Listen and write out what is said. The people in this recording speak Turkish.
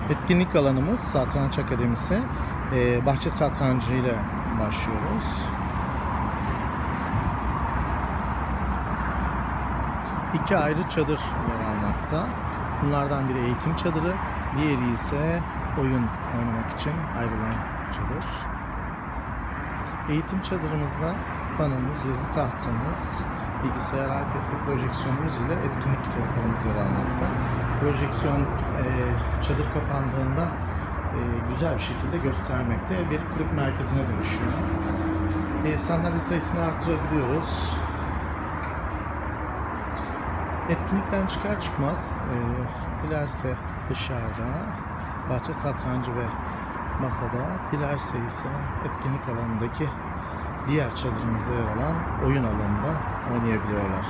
Etkinlik alanımız Satranç Akademisi. Bahçe satrancı ile başlıyoruz. İki ayrı çadır yer almakta. Bunlardan biri eğitim çadırı, diğeri ise oyun oynamak için ayrılan çadır. Eğitim çadırımızda panomuz, yazı tahtamız, bilgisayar arka ve projeksiyonumuz ile etkinlik kitaplarımız yer almakta. Projeksiyon çadır kapandığında güzel bir şekilde göstermekte, bir kulüp merkezine dönüşüyor. Sandalye sayısını artırabiliyoruz. Etkinlikten çıkar çıkmaz dilerse dışarıda bahçe satrancı ve masada, dilerse ise etkinlik alanındaki diğer çadırımızda yer alan oyun alanında oynayabiliyorlar.